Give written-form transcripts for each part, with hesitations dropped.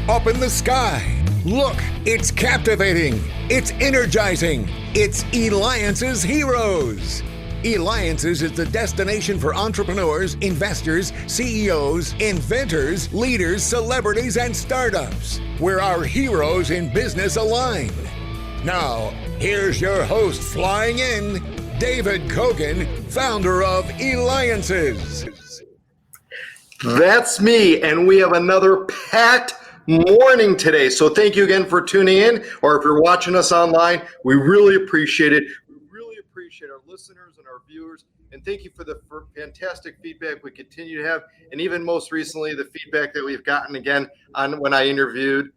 up in the sky. Look, it's captivating. It's energizing. It's Eliances Heroes. Eliances is the destination for entrepreneurs, investors, CEOs, inventors, leaders, celebrities, and startups, where our heroes in business align. Now, here's your host flying in, David Kogan, founder of Eliances. That's me, and we have another packed morning today. So thank you again for tuning in, or if you're watching us online, we really appreciate it. We really appreciate our listeners and our viewers, and thank you for the fantastic feedback we continue to have, and even most recently, the feedback that we've gotten again on when I interviewed,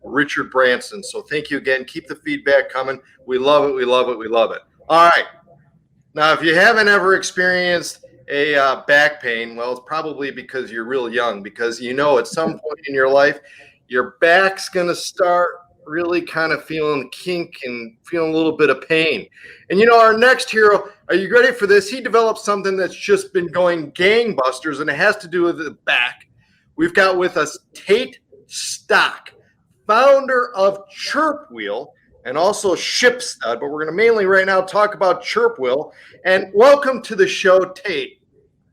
Richard Branson. So thank you again. Keep the feedback coming. We love it. We love it. We love it. All right. Now, if you haven't ever experienced a back pain, well, it's probably because you're real young, because at some point in your life, your back's going to start really kind of feeling kink and feeling a little bit of pain. And our next hero, are you ready for this? He developed something that's just been going gangbusters, and it has to do with the back. We've got with us Tate Stock, founder of Chirp Wheel, and also Ship Stud, but we're going to mainly right now talk about Chirp Wheel. And welcome to the show, Tate.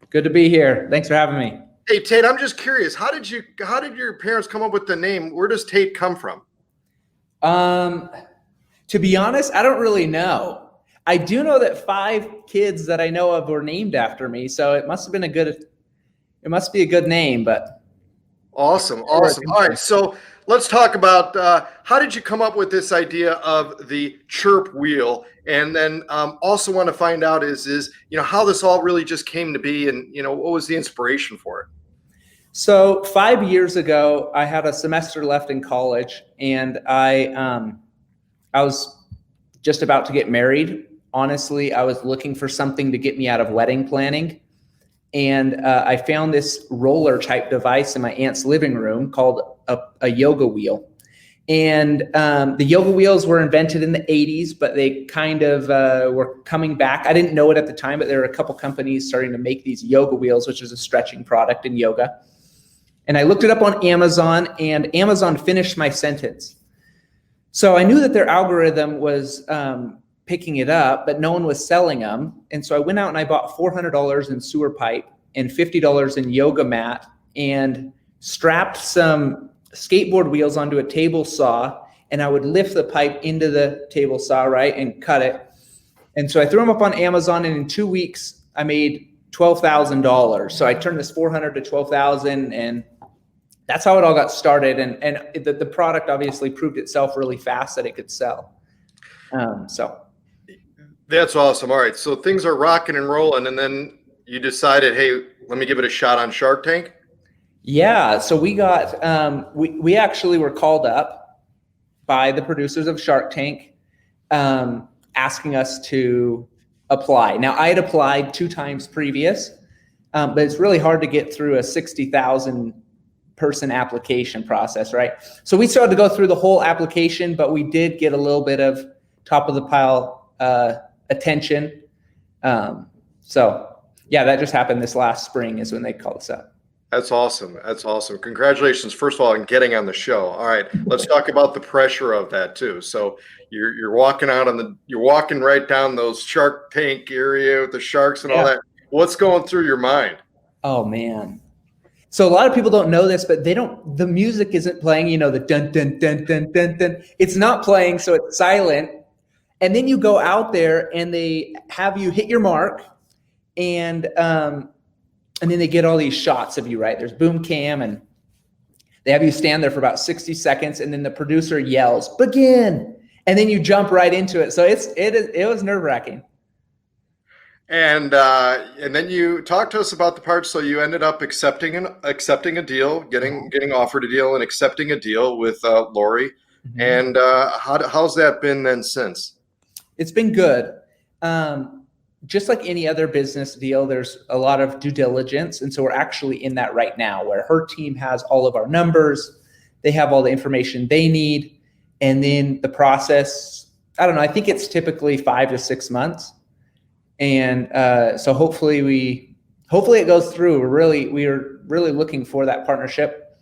Good to be here. Thanks for having me. Hey, Tate, I'm just curious. How did your parents come up with the name? Where does Tate come from? To be honest, I don't really know. I do know that 5 kids that I know of were named after me, so it must be a good name, but. Awesome. All right. So let's talk about how did you come up with this idea of the Chirp Wheel, and then also want to find out is how this all really just came to be, and what was the inspiration for it? So 5 years ago, I had a semester left in college, and I was just about to get married. Honestly, I was looking for something to get me out of wedding planning. And I found this roller type device in my aunt's living room called a yoga wheel. And the yoga wheels were invented in the 80s, but they kind of were coming back. I didn't know it at the time, but there were a couple companies starting to make these yoga wheels, which is a stretching product in yoga. And I looked it up on Amazon, and Amazon finished my sentence. So I knew that their algorithm was picking it up, but no one was selling them. And so I went out and I bought $400 in sewer pipe and $50 in yoga mat, and strapped some skateboard wheels onto a table saw, and I would lift the pipe into the table saw, right, and cut it. And so I threw them up on Amazon, and in 2 weeks I made $12,000. So I turned this $400 to $12,000, and that's how it all got started. And the product obviously proved itself really fast that it could sell. That's awesome. All right. So things are rocking and rolling, and then you decided, hey, let me give it a shot on Shark Tank. Yeah. So we got, we actually were called up by the producers of Shark Tank, asking us to apply. Now, I had applied 2 times previous, but it's really hard to get through a 60,000 person application process, right? So we still had to go through the whole application, but we did get a little bit of top of the pile attention. So yeah, that just happened this last spring is when they called us up. That's awesome. That's awesome. Congratulations, first of all, on getting on the show. All right, let's talk about the pressure of that too. So you're walking you're walking right down those Shark Tank area with the sharks and all that. What's going through your mind? Oh man. So a lot of people don't know this, but the music isn't playing, the dun, dun, dun, dun, dun, dun. It's not playing, so it's silent. And then you go out there and they have you hit your mark, and then they get all these shots of you, right? There's boom cam, and they have you stand there for about 60 seconds, and then the producer yells, "Begin!" And then you jump right into it. So it was nerve-wracking. And then you talked to us about the part. So you ended up accepting a deal, getting offered a deal, and accepting a deal with Lori. Mm-hmm. And how's that been then since? It's been good. Just like any other business deal, there's a lot of due diligence. And so we're actually in that right now, where her team has all of our numbers. They have all the information they need. And then the process, I don't know, I think it's typically 5 to 6 months. And so hopefully it goes through. We're really looking for that partnership.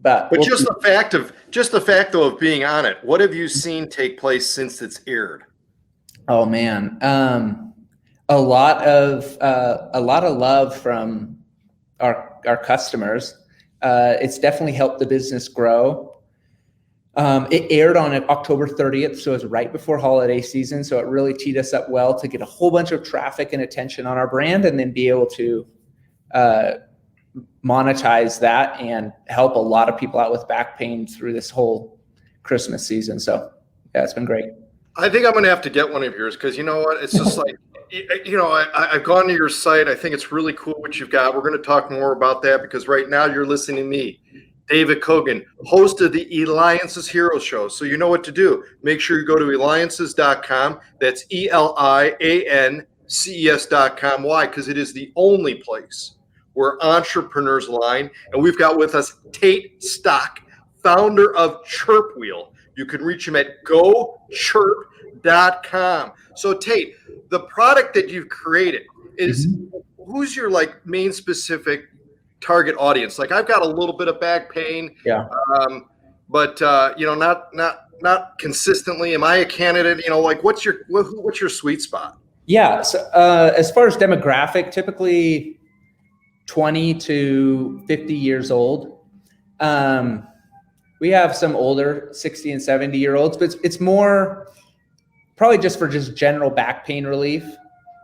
But But just the fact though of being on it, what have you seen take place since it's aired? Oh man, a lot of love from our customers. It's definitely helped the business grow. It aired on October 30th, so it was right before holiday season. So it really teed us up well to get a whole bunch of traffic and attention on our brand, and then be able to monetize that and help a lot of people out with back pain through this whole Christmas season. So yeah, it's been great. I think I'm going to have to get one of yours because you know what? It's just like, you know, I've gone to your site. I think it's really cool what you've got. We're going to talk more about that because right now you're listening to me, David Kogan, host of the Eliances Hero Show. So you know what to do. Make sure you go to Eliances.com. That's Eliances.com. Why? Because it is the only place where entrepreneurs line. And we've got with us Tate Stock, founder of Chirp Wheel. You can reach him at GoChirp.com. So Tate, the product that you've created is who's your like main specific target audience? Like I've got a little bit of back pain, but you know, not consistently. Am I a candidate? You know, like what's your sweet spot? Yeah. So as far as demographic, typically 20 to 50 years old. We have some older 60 and 70-year-olds, but it's more probably just for just general back pain relief. You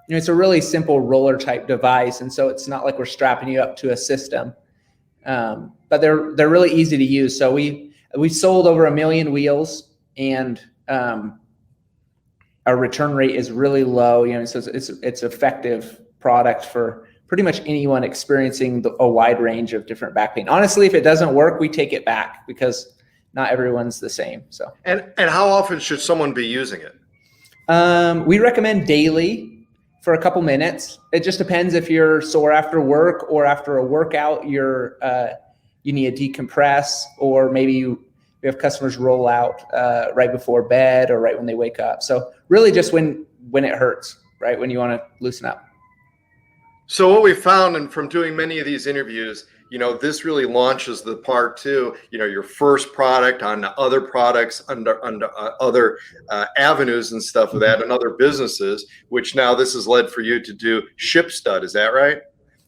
know, it's a really simple roller type device. And so it's not like we're strapping you up to a system, but they're really easy to use. So we sold over 1 million wheels, and our return rate is really low. You know, so it's effective product for pretty much anyone experiencing a wide range of different back pain. Honestly, if it doesn't work, we take it back because not everyone's the same. So, and how often should someone be using it? We recommend daily for a couple minutes. It just depends if you're sore after work or after a workout, you need to decompress, or maybe we have customers roll out right before bed or right when they wake up. So really just when it hurts, right? When you want to loosen up. So what we found, and from doing many of these interviews, you know, this really launches the part two, you know, your first product on other products under other avenues and stuff of that, and other businesses, which now this has led for you to do ShipStud. Is that right?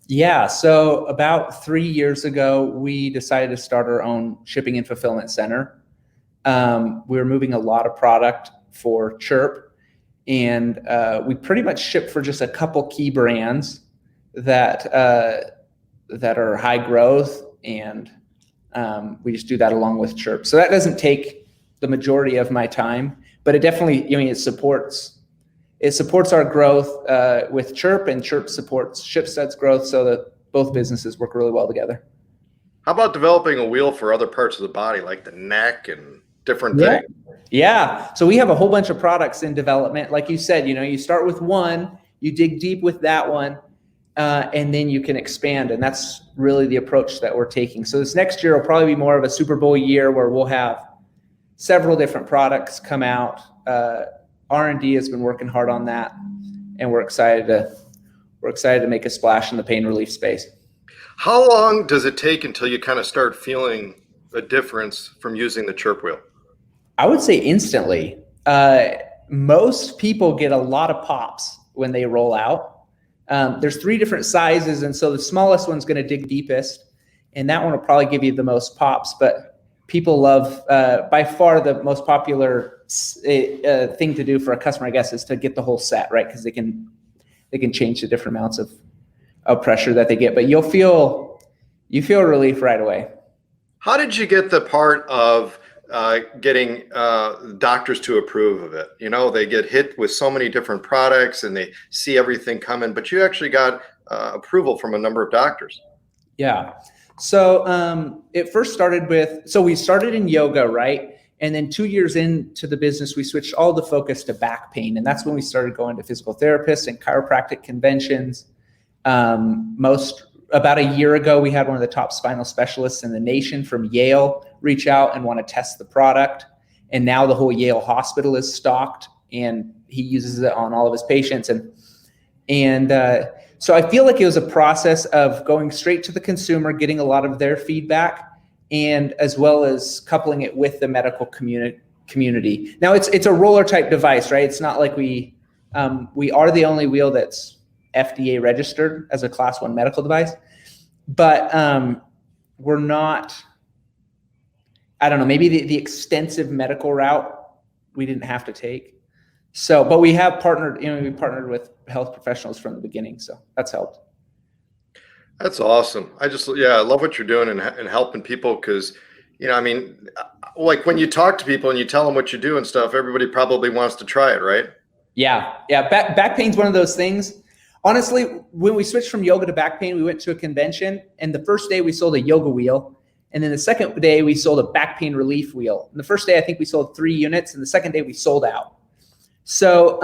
Yeah. So about 3 years ago, we decided to start our own shipping and fulfillment center. We were moving a lot of product for Chirp, and we pretty much ship for just a couple key brands that are high growth, and we just do that along with Chirp. So that doesn't take the majority of my time, but it definitely, I mean, it supports our growth with Chirp, and Chirp supports ShipStud's growth, so that both businesses work really well together. How about developing a wheel for other parts of the body, like the neck and different things? Yeah. So we have a whole bunch of products in development. Like you said, you know, you start with one, you dig deep with that one, and then you can expand. And that's really the approach that we're taking. So this next year will probably be more of a Super Bowl year where we'll have several different products come out. R&D has been working hard on that, and we're excited to make a splash in the pain relief space. How long does it take until you kind of start feeling a difference from using the Chirp Wheel? I would say instantly. Most people get a lot of pops when they roll out. There's 3 different sizes, and so the smallest one's going to dig deepest, and that one will probably give you the most pops. But people love, by far the most popular thing to do for a customer, I guess, is to get the whole set, right? Because they can change the different amounts of pressure that they get, but you feel relief right away. How did you get the part of getting doctors to approve of it? You know, they get hit with so many different products and they see everything coming, but you actually got approval from a number of doctors. Yeah. So it first started we started in yoga, right? And then 2 years into the business, we switched all the focus to back pain. And that's when we started going to physical therapists and chiropractic conventions. About a year ago, we had one of the top spinal specialists in the nation from Yale reach out and want to test the product. And now the whole Yale hospital is stocked, and he uses it on all of his patients. And so I feel like it was a process of going straight to the consumer, getting a lot of their feedback, and as well as coupling it with the medical community. Now it's a roller type device, right? It's not like we are the only wheel that's FDA registered as a class 1 medical device, but we're not, I don't know, maybe the extensive medical route we didn't have to take. So, but we have partnered, we partnered with health professionals from the beginning. So that's helped. That's awesome. I love what you're doing and helping people, because, I mean, like when you talk to people and you tell them what you do and stuff, everybody probably wants to try it, right? Yeah. Back pain's one of those things. Honestly, when we switched from yoga to back pain, we went to a convention, and the first day we sold a yoga wheel. And then the second day we sold a back pain relief wheel. And the first day, I think we sold 3 units, and the second day we sold out. So,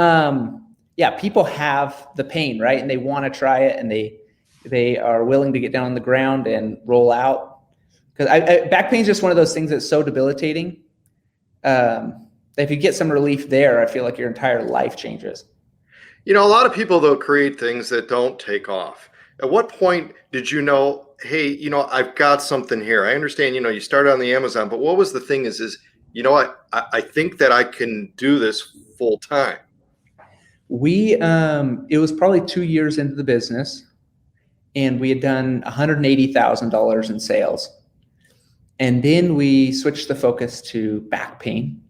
people have the pain, right? And they want to try it, and they are willing to get down on the ground and roll out. Because back pain is just one of those things that's so debilitating. If you get some relief there, I feel like your entire life changes. A lot of people, though, create things that don't take off. At what point did you know, hey, I've got something here? I understand, you started on the Amazon, but what was the thing is I think that I can do this full time. It was probably 2 years into the business, and we had done $180,000 in sales. And then we switched the focus to back pain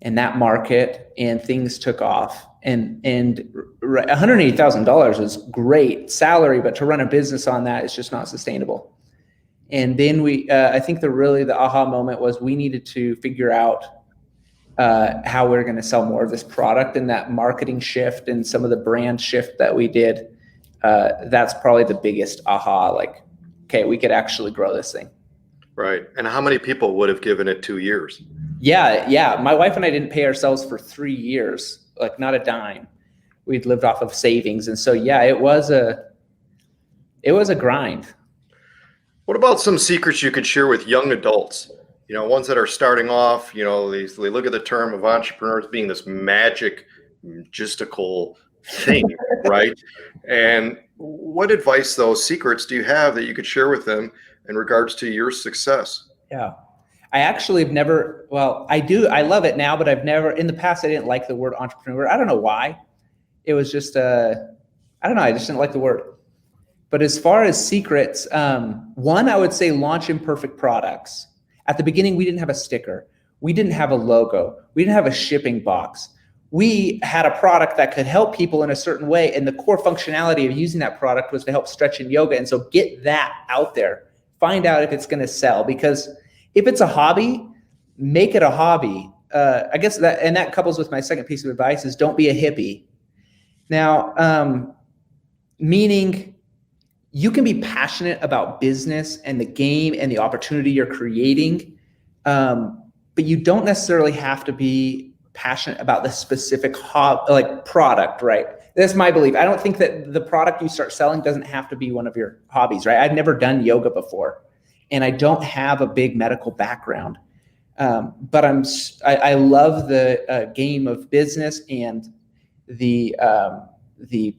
in that market, and things took off. And $180,000 is great salary, but to run a business on that is just not sustainable. And then I think the aha moment was we needed to figure out how we're going to sell more of this product, and that marketing shift and some of the brand shift that we did. That's probably the biggest aha. Like, okay, we could actually grow this thing. Right. And how many people would have given it 2 years? Yeah. My wife and I didn't pay ourselves for 3 years. Like, not a dime. We'd lived off of savings. And so, it was a grind. What about some secrets you could share with young adults? Ones that are starting off, they look at the term of entrepreneurs being this magical thing, right? And what advice, those secrets, do you have that you could share with them in regards to your success? Yeah. I actually have never, I do. I love it now, but I've never, in the past, I didn't like the word entrepreneur. I don't know why. It was just, I don't know. I just didn't like the word. But as far as secrets, one, I would say launch imperfect products. At the beginning, we didn't have a sticker. We didn't have a logo. We didn't have a shipping box. We had a product that could help people in a certain way. And the core functionality of using that product was to help stretch and yoga. And so get that out there. Find out if it's going to sell, because if it's a hobby, make it a hobby. I guess that couples with my second piece of advice is don't be a hippie. Now, meaning you can be passionate about business and the game and the opportunity you're creating, but you don't necessarily have to be passionate about the specific product, right? That's my belief. I don't think that the product you start selling doesn't have to be one of your hobbies, right? I've never done yoga before, and I don't have a big medical background, but I love the game of business and the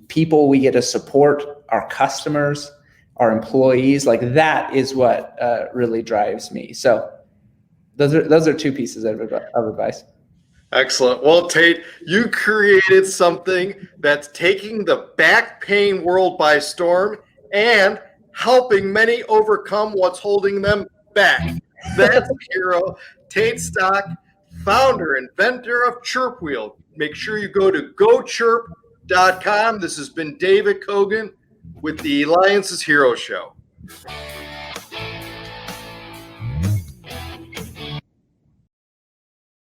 people we get to support, our customers, our employees. Like, that is what really drives me. So those are two pieces of advice. Excellent. Well, Tate, you created something that's taking the back pain world by storm and helping many overcome what's holding them back. That's hero Tate Stock, founder, inventor of Chirp Wheel. Make sure you go to GoChirp.com. This has been David Kogan with the Eliances Hero Show.